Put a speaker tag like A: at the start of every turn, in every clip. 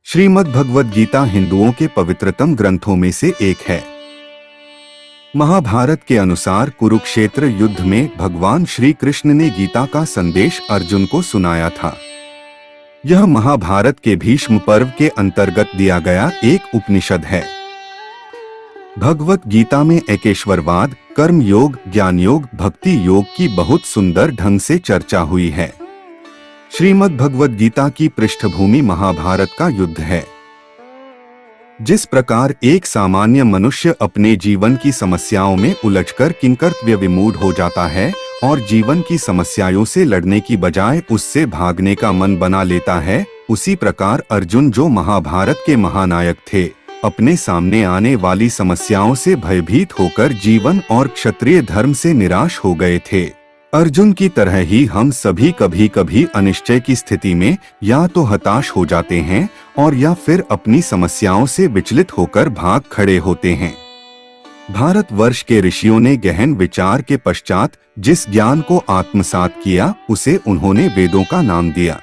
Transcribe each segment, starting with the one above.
A: श्रीमद् भगवद गीता हिंदुओं के पवित्रतम ग्रंथों में से एक है। महाभारत के अनुसार कुरुक्षेत्र युद्ध में भगवान श्री कृष्ण ने गीता का संदेश अर्जुन को सुनाया था। यह महाभारत के भीष्म पर्व के अंतर्गत दिया गया एक उपनिषद है। भगवत गीता में एकेश्वरवाद, कर्म योग, ज्ञान योग, भक्ति योग की बहुत सुंदर ढंग से चर्चा हुई है। श्रीमद् भगवद गीता की पृष्ठभूमि महाभारत का युद्ध है। जिस प्रकार एक सामान्य मनुष्य अपने जीवन की समस्याओं में उलझकर किंकर्तव्य विमूढ़ हो जाता है और जीवन की समस्याओं से लड़ने की बजाय उससे भागने का मन बना लेता है, उसी प्रकार अर्जुन, जो महाभारत के महानायक थे, अपने सामने आने वाली समस्याओं से भयभीत होकर जीवन और क्षत्रिय धर्म से निराश हो गए थे। अर्जुन की तरह ही हम सभी कभी कभी अनिश्चय की स्थिति में या तो हताश हो जाते हैं और या फिर अपनी समस्याओं से विचलित होकर भाग खड़े होते हैं। भारतवर्ष के ऋषियों ने गहन विचार के पश्चात जिस ज्ञान को आत्मसात किया, उसे उन्होंने वेदों का नाम दिया।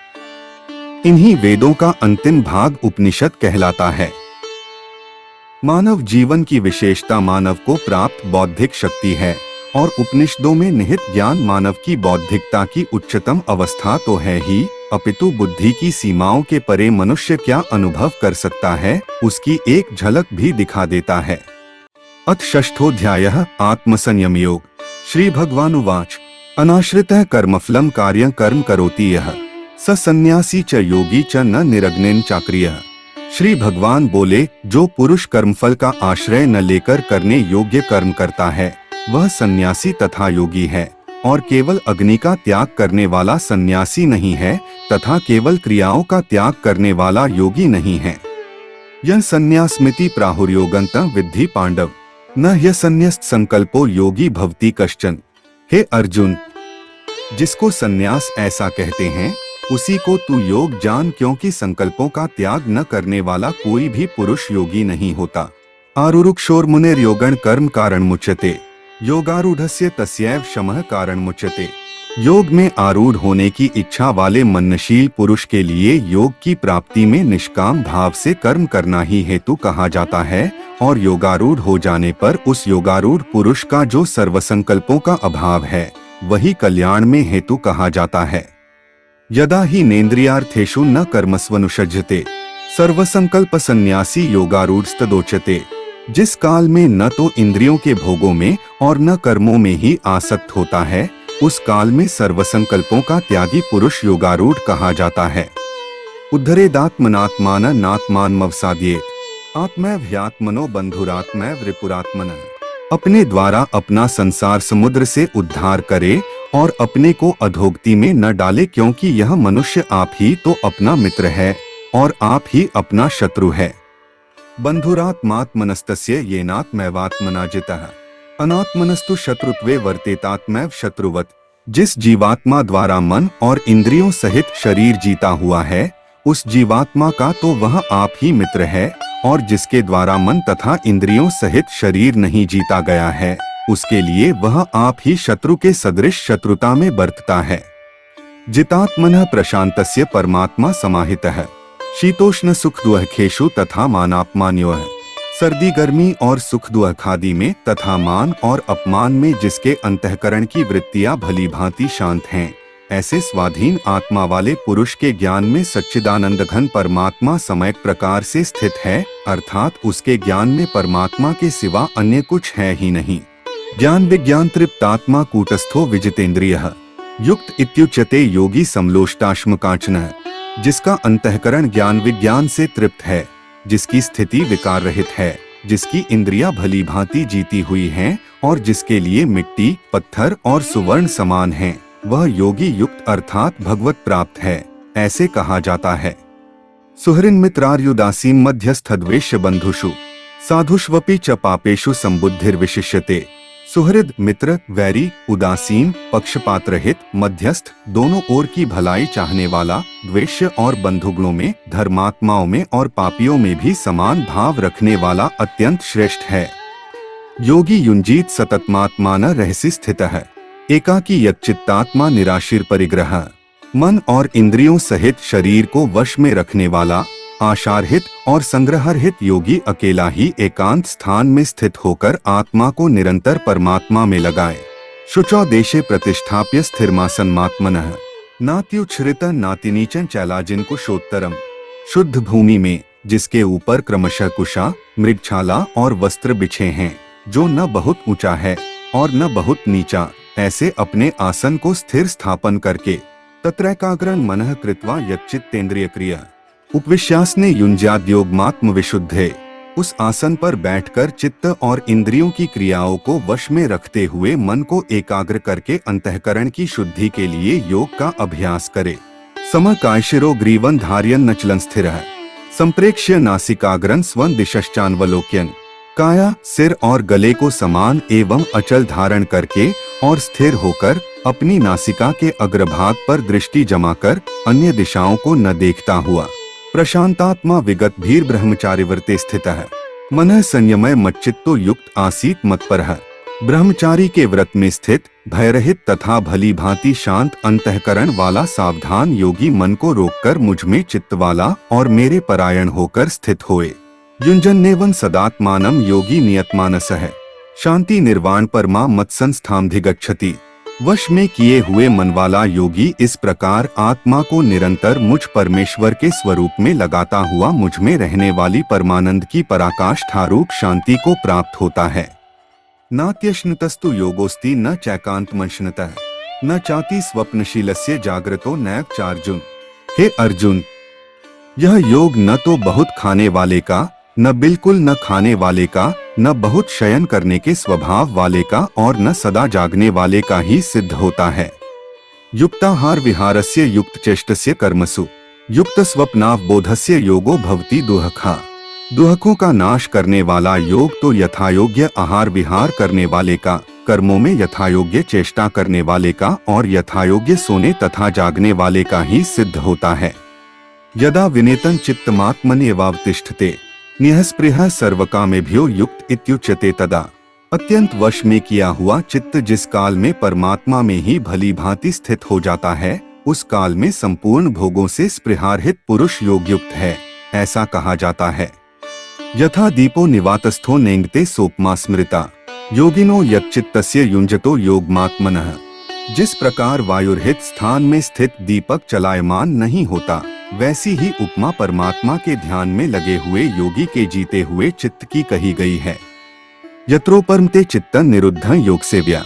A: इन्हीं वेदों का अंतिम भाग उपनिषद कहलाता है। मानव जीवन की विशेषता मानव को प्राप्त बौद्धिक शक्ति है और उपनिषदों में निहित ज्ञान मानव की बौद्धिकता की उच्चतम अवस्था तो है ही, अपितु बुद्धि की सीमाओं के परे मनुष्य क्या अनुभव कर सकता है, उसकी एक झलक भी दिखा देता है। अथ षष्ठोऽध्यायः आत्मसंयम योग। श्री भगवानुवाच अनाश्रितः कर्मफलं कार्यं कर्म करोति यः स सन्न्यासी च योगी च न निरग्नेन चाक्रियः। श्री भगवान बोले, जो पुरुष कर्मफल का आश्रय न लेकर करने योग्य कर्म करता है, वह सन्यासी तथा योगी है, और केवल अग्नि का त्याग करने वाला सन्यासी नहीं है तथा केवल क्रियाओं का त्याग करने वाला योगी नहीं है। यह सन्यासमिति प्राहुर्योगन्तं विद्धि पांडव, न ह्यसन्न्यस्त संकल्पो योगी भवति कश्चन। हे अर्जुन, जिसको सन्यास ऐसा कहते हैं, उसी को तू योग जान, क्योंकि संकल्पों का त्याग न करने वाला कोई भी पुरुष योगी नहीं होता। आरुरुक्षोर्मुनेर्योगण कर्म कारण मुच्यते, योगारूढ़स्य तस्यैव शमः कारण मुच्यते। योग में आरूढ़ होने की इच्छा वाले मननशील पुरुष के लिए योग की प्राप्ति में निष्काम भाव से कर्म करना ही हेतु कहा जाता है, और योगारूढ़ हो जाने पर उस योगारूढ़ पुरुष का जो सर्वसंकल्पों का अभाव है, वही कल्याण में हेतु कहा जाता है। यदा हि नेन्द्रियार्थेषु न कर्मस्वनुषज्यते सर्वसंकल्प सन्यासी योगारूढ़स्तदोच्यते। जिस काल में न तो इंद्रियों के भोगों में और न कर्मों में ही आसक्त होता है, उस काल में सर्वसंकल्पों का त्यागी पुरुष योगारूढ़ कहा जाता है। उद्धरेदात्मनात्मान नात्मानमवसाद्येत आत्मैव ह्यात्मनो बंधुरात्मैव रिपुरात्मनः। अपने द्वारा अपना संसार समुद्र से उद्धार करे और अपने को अधोगति में न डाले, क्योंकि यह मनुष्य आप ही तो अपना मित्र है और आप ही अपना शत्रु है। बंधुरात्मात्मनस्तस्य येनात्मैवात्मना जितः अनात्मनस्तु शत्रुत्वे वर्तेतात्मैव शत्रुवत्। जिस जीवात्मा द्वारा मन और इंद्रियों सहित शरीर जीता हुआ है, उस जीवात्मा का तो वह आप ही मित्र है, और जिसके द्वारा मन तथा इंद्रियों सहित शरीर नहीं जीता गया है, उसके लिए वह आप ही शत्रु के सदृश शत्रुता में बरतता है। जितात्मनः प्रशांतस्य परमात्मा समाहितः शीतोष्ण सुख दुःखेषु तथा मानापमानयोः। सर्दी गर्मी और सुख दुख आदि में तथा मान और अपमान में जिसके अंतःकरण की वृत्तियां भली भांति शांत हैं, ऐसे स्वाधीन आत्मा वाले पुरुष के ज्ञान में सच्चिदानंद घन परमात्मा सम्यक प्रकार से स्थित है, अर्थात उसके ज्ञान में परमात्मा के सिवा अन्य कुछ है ही नहीं। ज्ञान विज्ञान तृप्तात्मा कूटस्थो विजितेन्द्रियः युक्त इत्युच्यते योगी समलोष्टाश्म कांचनः। जिसका अंतःकरण ज्ञान विज्ञान से तृप्त है, जिसकी स्थिति विकार रहित है, जिसकी इंद्रियां भली भांति जीती हुई हैं और जिसके लिए मिट्टी, पत्थर और सुवर्ण समान हैं, वह योगी युक्त अर्थात भगवत प्राप्त है, ऐसे कहा जाता है। सुहृन् मित्रार्युदासीन मध्यस्थद्वेष्य बंधुषु साधुष्वपि च पापेषु संबुद्धिर्विशिष्यते। सुहृद, मित्र, वैरी, उदासीन, पक्षपात रहित, मध्यस्थ, दोनों ओर की भलाई चाहने वाला, द्वेष्य और बंधुगणों में, धर्मात्माओं में और पापियों में भी समान भाव रखने वाला अत्यंत श्रेष्ठ है। योगी युंजीत सततमात्मान रहसि स्थितः एकाकी यच्चित्तात्मा निराशीर परिग्रह। मन और इंद्रियों सहित शरीर को वश में रखने वाला आशारहित और संग्रहरहित योगी अकेला ही एकांत स्थान में स्थित होकर आत्मा को निरंतर परमात्मा में लगाए। शुचौ देशे प्रतिष्ठाप्य स्थिरमासन्मात्मनः नात्युच्छ्रित नातिनीचन चैलाजिन कुशोत्तरम। शुद्ध भूमि में जिसके ऊपर क्रमशः कुशा, मृगछाला और वस्त्र बिछे हैं, जो न बहुत ऊंचा है और न बहुत नीचा, ऐसे अपने आसन को स्थिर स्थापन करके तत्रैकाग्रं मनः कृत्वा यच्चित्तेन्द्रिय क्रिया उपविश्यासने युञ्ज्याद्योगमात्म विशुद्धे। उस आसन पर बैठकर चित्त और इंद्रियों की क्रियाओं को वश में रखते हुए मन को एकाग्र करके अंतःकरण की शुद्धि के लिए योग का अभ्यास करे। समकायशिरो ग्रीवन धार्यन नचलन स्थिरः संप्रेक्ष्य नासिकाग्रं स्वं दिशश्चान्वलोक्यन्। काया, सिर और गले को समान एवं अचल धारण करके और स्थिर होकर अपनी नासिका के अग्रभाग पर दृष्टि जमाकर अन्य दिशाओं को न देखता हुआ प्रशांतात्मा विगत भीर ब्रह्मचारी व्रते स्थित है। मनः संयमय मच्चित्तो युक्त आसीत मत्परः। ब्रह्मचारी के व्रत में स्थित भयरहित तथा भली भांति शांत अंतःकरण वाला सावधान योगी मन को रोककर मुझ में चित्त वाला और मेरे परायण होकर स्थित होए। युञ्जन्नेवं सदात्मानं योगी नियतमानसः शांति निर्वाण परमा मत्संस्थामधिगच्छति। वश में किए हुए मन वाला योगी इस प्रकार आत्मा को निरंतर मुझ परमेश्वर के स्वरूप में लगाता हुआ मुझ में रहने वाली परमानंद की पराकाष्ठारूप शांति को प्राप्त होता है। नात्यश्नुतस्तु योगोस्ति न चैकांतमंशनतः न चाति स्वप्नशीलस्य जागृतो नैव चार्जुन। हे अर्जुन, यह योग न तो बहुत खाने वाले का, न बिल्कुल न खाने वाले का, न बहुत शयन करने के स्वभाव वाले का और न सदा जागने वाले का ही सिद्ध होता है। युक्ताहार विहारस्य युक्त चेष्टस्य कर्मसु युक्त स्वप्नावबोधस्य योगो भवति दुहखा। दुहकों का नाश करने वाला योग तो यथायोग्य आहार विहार करने वाले का, कर्मों में यथायोग्य चेष्टा करने वाले का और यथायोग्य सोने तथा जागने वाले का ही सिद्ध होता है। यदा विनेतन चित्तमात्मन्येवावतिष्ठते निःस्पृहः सर्वकामेभ्यो युक्त इत्युच्यते तदा। अत्यंत वश में किया हुआ चित्त जिस काल में परमात्मा में ही भली भांति स्थित हो जाता है, उस काल में संपूर्ण भोगों से स्पृहारहित पुरुष योग युक्त है, ऐसा कहा जाता है। यथा दीपो निवातस्थो नेंगते सोपमा स्मृता योगिनो यच्चित्तस्य युञ्जतो योगमात्मनः। जिस प्रकार वायुरहित स्थान में स्थित दीपक चलायमान नहीं होता, वैसी ही उपमा परमात्मा के ध्यान में लगे हुए योगी के जीते हुए चित्त की कही गई है। यत्रोपरमते चित्तं निरुद्धं योग सेव्या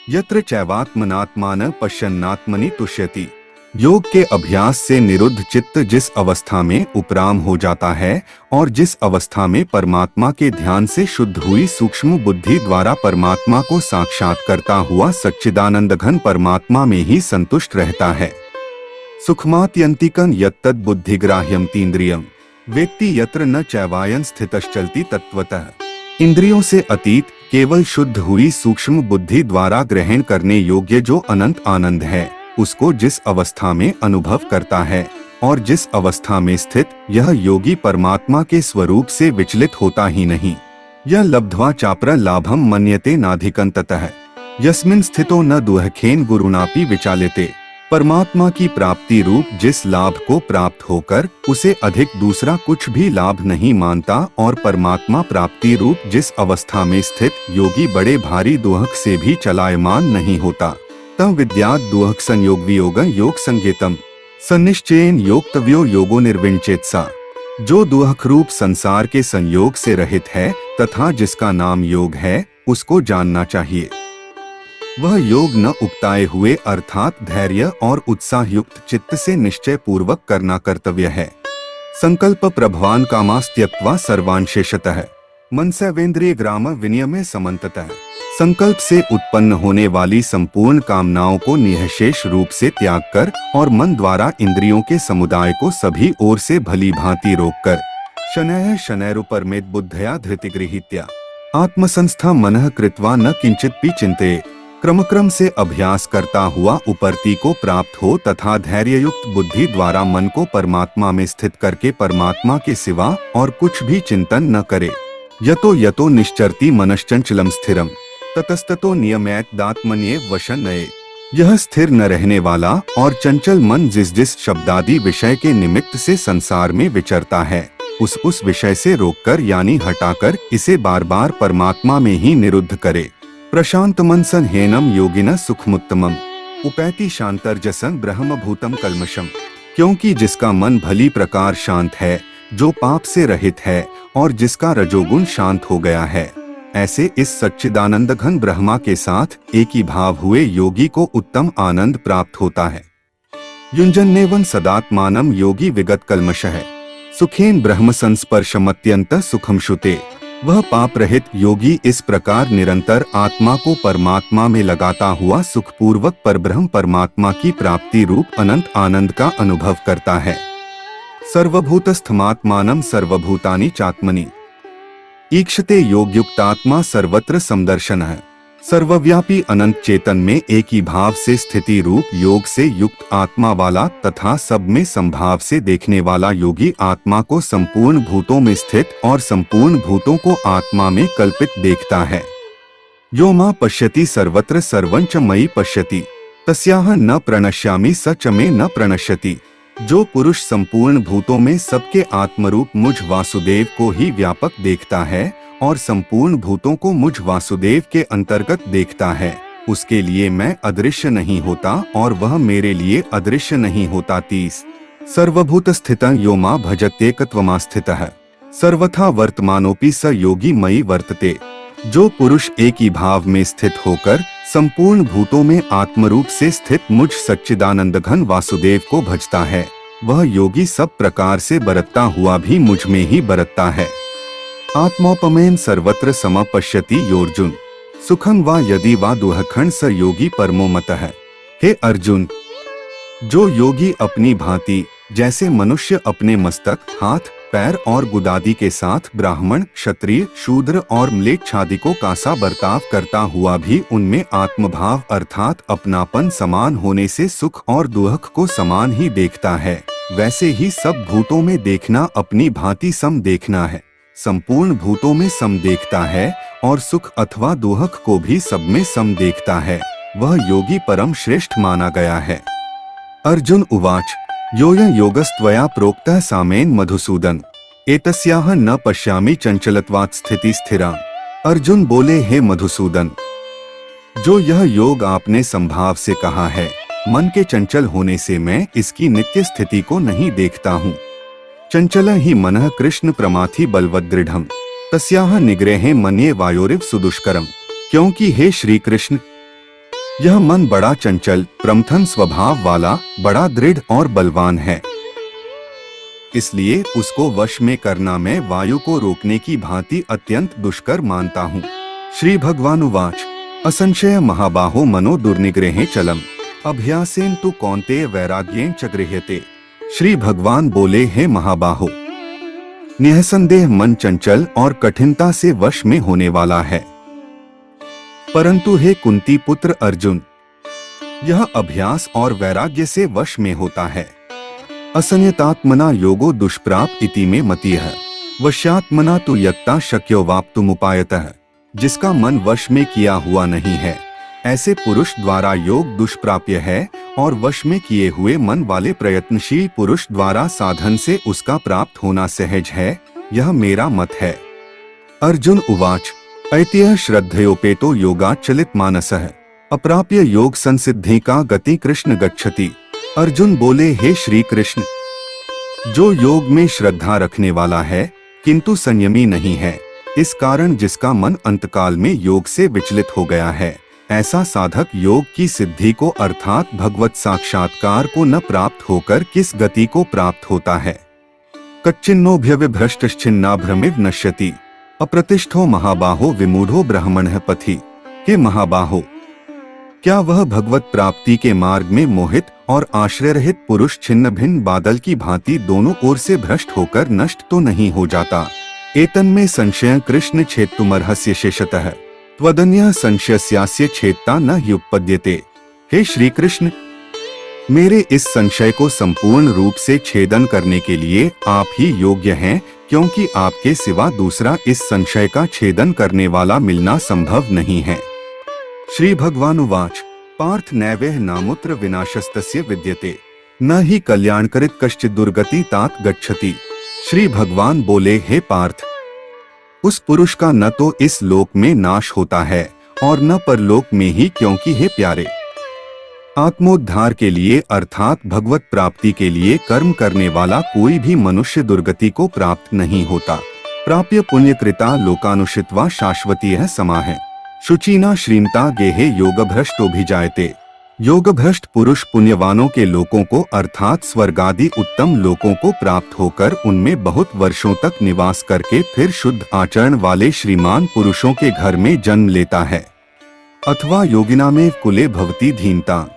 A: यत्र चैवात्मनात्मान पश्यन्नात्मनि तुष्यति। योग के अभ्यास से निरुद्ध चित्त जिस अवस्था में उपराम हो जाता है और जिस अवस्था में परमात्मा के ध्यान से शुद्ध हुई सूक्ष्म बुद्धि द्वारा परमात्मा को साक्षात करता हुआ सच्चिदानंद घन परमात्मा में ही संतुष्ट रहता है। सुखमात्यंतिकं यत्तद् बुद्धिग्राह्यं तीन्द्रियं वेत्ति यत्र न चैवायन स्थितश्चलति तत्वतः। इंद्रियों से अतीत केवल शुद्ध हुई सूक्ष्म बुद्धि द्वारा ग्रहण करने योग्य जो अनंत आनंद है, उसको जिस अवस्था में अनुभव करता है और जिस अवस्था में स्थित यह योगी परमात्मा के स्वरूप से विचलित होता ही नहीं, यह लब्ध्वा चाप्र लाभम मन्यते नाधिकंततः यस्मिन् स्थितो न दुहखेन गुरुणापि विचाल्यते। परमात्मा की प्राप्ति रूप जिस लाभ को प्राप्त होकर उसे अधिक दूसरा कुछ भी लाभ नहीं मानता और परमात्मा प्राप्ति रूप जिस अवस्था में स्थित योगी बड़े भारी दुहक से भी चलायमान नहीं होता, तम विद्यात् दुहक संयोग वियोग योग संज्ञेतम सन्निश्चयेन योक्तव्यो योगो निर्विण्चेत्सा। जो दुहक रूप संसार के संयोग से रहित है तथा जिसका नाम योग है, उसको जानना चाहिए। वह योग न उकताए हुए अर्थात धैर्य और उत्साह युक्त चित्त से निश्चय पूर्वक करना कर्तव्य है। संकल्प प्रभवान कामास्त्यक्त्वा सर्वान् शेषतः मनसैवेन्द्रिय ग्राम विनियमे समन्ततः। संकल्प से उत्पन्न होने वाली संपूर्ण कामनाओं को निःशेष रूप से त्याग कर और मन द्वारा इंद्रियों के समुदाय को सभी ओर से भली भांति रोककर शनैः शनैरुपरमेत बुद्धया धृतिगृहीत्या आत्मसंस्था मनः कृत्वा न किंचिदपि चिंतेत। क्रम से अभ्यास करता हुआ उपरति को प्राप्त हो तथा धैर्ययुक्त बुद्धि द्वारा मन को परमात्मा में स्थित करके परमात्मा के सिवा और कुछ भी चिंतन न करे। यतो यतो निश्चरति मनश्चंचलम स्थिरम ततस्ततो नियमैत दात्मन्ये वशन नये। यह स्थिर न रहने वाला और चंचल मन जिस शब्दादि विषय के निमित्त से संसार में विचरता है, उस विषय से रोककर यानी हटाकर इसे बार बार परमात्मा में ही निरुद्ध करे। प्रशांत मन सन हेनम योगिन सुखमुत्तमम उपैति शांतर्जसन ब्रह्मभूतम कल्मषम। क्योंकि जिसका मन भली प्रकार शांत है, जो पाप से रहित है और जिसका रजोगुण शांत हो गया है, ऐसे इस सच्चिदानंद घन ब्रह्मा के साथ एक ही भाव हुए योगी को उत्तम आनंद प्राप्त होता है। युंजन्नेवं सदात्मानं योगी विगत कल्मषः सुखेन ब्रह्म संस्पर्शमत्यंत सुखम शुते। वह पाप रहित योगी इस प्रकार निरंतर आत्मा को परमात्मा में लगाता हुआ सुखपूर्वक परब्रह्म परमात्मा की प्राप्ति रूप अनंत आनंद का अनुभव करता है। सर्वभूतस्थमात्मानं सर्वभूतानि चात्मनि ईक्षते योगयुक्तात्मा सर्वत्र समदर्शनः। सर्वव्यापी अनंत चेतन में एक ही भाव से स्थिति रूप योग से युक्त आत्मा वाला तथा सब में संभाव से देखने वाला योगी आत्मा को संपूर्ण भूतों में स्थित और संपूर्ण भूतों को आत्मा में कल्पित देखता है। यो मां पश्यति सर्वत्र सर्वंच मयि पश्यति तस्याह न प्रणश्यामि स च मे न प्रणश्यति। जो पुरुष संपूर्ण भूतों में सबके आत्मरूप मुझ वासुदेव को ही व्यापक देखता है और संपूर्ण भूतों को मुझ वासुदेव के अंतर्गत देखता है, उसके लिए मैं अदृश्य नहीं होता और वह मेरे लिए अदृश्य नहीं होता। 30 सर्वभूत स्थितं यो मां भजत्येकत्वमास्थितः सर्वथा वर्तमानोपि स योगी मयि वर्तते। जो पुरुष एक ही भाव में स्थित होकर संपूर्ण भूतों में आत्मरूप से स्थित मुझ सच्चिदानंद घन वासुदेव को भजता है, वह योगी सब प्रकार से बरतता हुआ भी मुझ में ही बरतता है। आत्मोपमेन सर्वत्र समपश्यति योर्जुन सुखं वा यदि वा दुःखं स योगी परमो मतः। हे अर्जुन, जो योगी अपनी भांति जैसे मनुष्य अपने मस्तक, हाथ, पैर और गुदादि के साथ ब्राह्मण, क्षत्रिय, शूद्र और म्लेच्छादिकों का सा बर्ताव करता हुआ भी उनमें आत्मभाव अर्थात अपनापन समान होने से सुख और दुख को समान ही देखता है, वैसे ही सब भूतों में देखना अपनी भांति सम देखना है। संपूर्ण भूतों में सम देखता है और सुख अथवा दुख को भी सब में सम देखता है, वह योगी परम श्रेष्ठ माना गया है। अर्जुन उवाच योऽयं योगस्त्वया प्रोक्तः सामेन मधुसूदन एतस्याह न पश्यामि चंचलत्वात् स्थिति स्थिरा। अर्जुन बोले, हे मधुसूदन, जो यह योग आपने संभाव से कहा है, मन के चंचल होने से मैं इसकी नित्य स्थिति को नहीं देखता हूँ। चंचल ही मनः कृष्ण प्रमाथि बलवदृढ़म् तस्याह निग्रहे मन्ये वायोरिव सुदुष्करम्। क्योंकि हे श्री कृष्ण, यह मन बड़ा चंचल प्रमथन स्वभाव वाला, बड़ा दृढ़ और बलवान है, इसलिए उसको वश में करना मैं वायु को रोकने की भांति अत्यंत दुष्कर मानता हूँ। श्री भगवानुवाच असंशय महाबाहो मनो दुर्निग्रहे चलम अभ्यासेन तु कौन्तेय वैराग्येन च गृह्यते। श्री भगवान बोले, हे महाबाहो, निःसंदेह मन चंचल और कठिनता से वश में होने वाला है, परंतु हे कुंती पुत्र अर्जुन, यह अभ्यास और वैराग्य से वश में होता है। असंयतात्मना योगो दुष्प्राप इति में मतिः वश्यात्मना तु यत्ता शक्यो वाप्तुमुपायतः। जिसका मन वश में किया हुआ नहीं है, ऐसे पुरुष द्वारा योग दुष्प्राप्य है और वश में किए हुए मन वाले प्रयत्नशील पुरुष द्वारा साधन से उसका प्राप्त होना सहज है, यह मेरा मत है। अर्जुन उवाच ऐत्यः श्रद्धयोपेतो योगाच्चलित मानसः अप्राप्य योग संसिद्धि का गति कृष्ण गच्छति। अर्जुन बोले, हे श्री कृष्ण, जो योग में श्रद्धा रखने वाला है किंतु संयमी नहीं है, इस कारण जिसका मन अंतकाल में योग से विचलित हो गया है, ऐसा साधक योग की सिद्धि को अर्थात भगवत साक्षात्कार को न प्राप्त होकर किस गति को प्राप्त होता है। कच्चिन्नोऽभ्यविभ्रष्टश्चिन्नाभ्रमिव नश्यति अप्रतिष्ठो महाबाहो विमूढ़ो ब्रह्मणः पथि। हे महाबाहो, क्या वह भगवत प्राप्ति के मार्ग में मोहित और आश्रय रहित पुरुष छिन्न भिन्न बादल की भांति दोनों ओर से भ्रष्ट होकर नष्ट तो नहीं हो जाता। एतन्मे संशय कृष्ण छेत्तुमर्हस्य शेषतः त्वदन्यः संशयस्यास्य छेत्ता न ह्युपपद्यते। हे श्री कृष्ण, मेरे इस संशय को संपूर्ण रूप से छेदन करने के लिए आप ही योग्य हैं, क्योंकि आपके सिवा दूसरा इस संशय का छेदन करने वाला मिलना संभव नहीं है। श्री भगवानुवाच पार्थ नैवेह नामुत्र विनाशस्तस्य विद्यते न ही कल्याणकरित कश्चित दुर्गति तात गच्छति। श्री भगवान बोले, हे पार्थ, उस पुरुष का न तो इस लोक में नाश होता है और न परलोक में ही, क्योंकि हे प्यारे, आत्मोद्धार के लिए अर्थात भगवत प्राप्ति के लिए कर्म करने वाला कोई भी मनुष्य दुर्गति को प्राप्त नहीं होता। प्राप्य पुण्यकृता लोकानुषित्वा शाश्वतीयः समाः। शुचिना श्रीमता गेहे योगभ्रष्टोभिजायते। योगभ्रष्ट पुरुष पुण्यवानों के लोकों को अर्थात स्वर्गादि उत्तम लोकों को प्राप्त होकर उनमें बहुत वर्षों तक निवास करके फिर शुद्ध आचरण वाले श्रीमान पुरुषों के घर में जन्म लेता है। अथवा योगिना में कुले भवती धीनता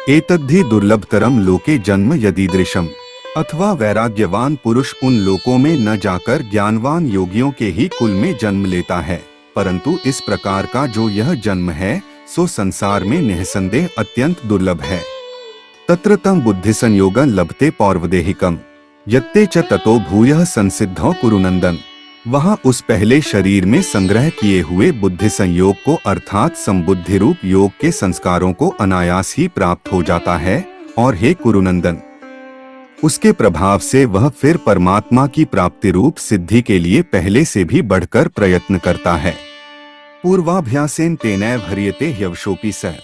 A: एतद्धि दुर्लभतरम लोके जन्म यदीदृशम। अथवा वैराग्यवान पुरुष उन लोकों में न जाकर ज्ञानवान योगियों के ही कुल में जन्म लेता है, परंतु इस प्रकार का जो यह जन्म है सो संसार में निःसंदेह अत्यंत दुर्लभ है। तत्र तं बुद्धि संयोगं लभते पौर्वदेहिकम यत्ते च ततो भूयः संसिद्धौ कुरुनंदन। वहाँ उस पहले शरीर में संग्रह किए हुए बुद्धि संयोग को अर्थात संबुद्धि रूप योग के संस्कारों को अनायास ही प्राप्त हो जाता है, और हे कुरुनंदन, उसके प्रभाव से वह फिर परमात्मा की प्राप्ति रूप सिद्धि के लिए पहले से भी बढ़कर प्रयत्न करता है। पूर्वाभ्यासेन तेनैव ह्रियते ह्यवशोऽपि सः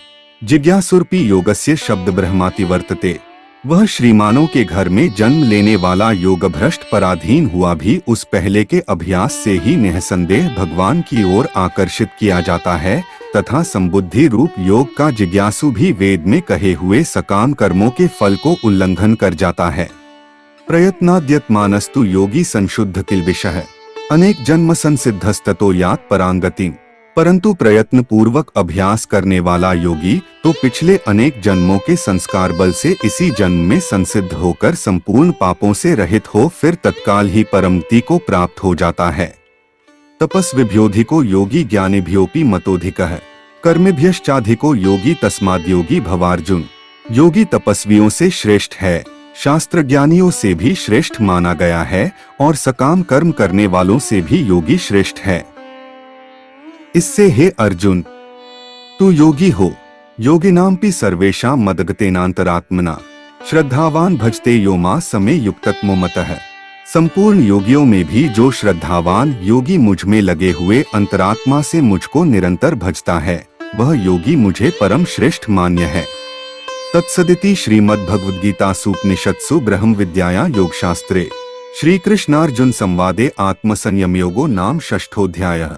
A: जिज्ञासुरपि योगस्य शब्द ब्रह्माति वर्तते। वह श्रीमानों के घर में जन्म लेने वाला योग भ्रष्ट पराधीन हुआ भी उस पहले के अभ्यास से ही निःसंदेह भगवान की ओर आकर्षित किया जाता है, तथा संबुद्धि रूप योग का जिज्ञासु भी वेद में कहे हुए सकाम कर्मों के फल को उल्लंघन कर जाता है। प्रयत्नाद्यतमानस्तु योगी संशुद्ध किल्बिषः अनेक जन्म संसिद्धस्ततो यात् परांगतिम्। परंतु प्रयत्न पूर्वक अभ्यास करने वाला योगी तो पिछले अनेक जन्मों के संस्कार बल से इसी जन्म में संसिद्ध होकर संपूर्ण पापों से रहित हो फिर तत्काल ही परमति को प्राप्त हो जाता है। तपस्विभ्योधिको योगी ज्ञानिभ्योऽपि मतोधिकः कर्मिभ्यश्चाधिको योगी तस्माद्योगी भवार्जुन। योगी तपस्वियों से श्रेष्ठ है, शास्त्र ज्ञानियों से भी श्रेष्ठ माना गया है, और सकाम कर्म करने वालों से भी योगी श्रेष्ठ है। इससे हे अर्जुन, तू योगी हो। योगिनामपि सर्वेषां मदगतेनांतरात्मना श्रद्धावान भजते यो मां समे युक्ततमो मतः। संपूर्ण योगियों में भी जो श्रद्धावान योगी मुझ में लगे हुए अंतरात्मा से मुझको निरंतर भजता है, वह योगी मुझे परम श्रेष्ठ मान्य है। तत्सदिति श्रीमद्भगवद्गीतासूपनिषत्सु ब्रह्म विद्यायां योगशास्त्रे श्री कृष्णार्जुन संवादे आत्मसंयम योगो नाम षष्ठोऽध्यायः।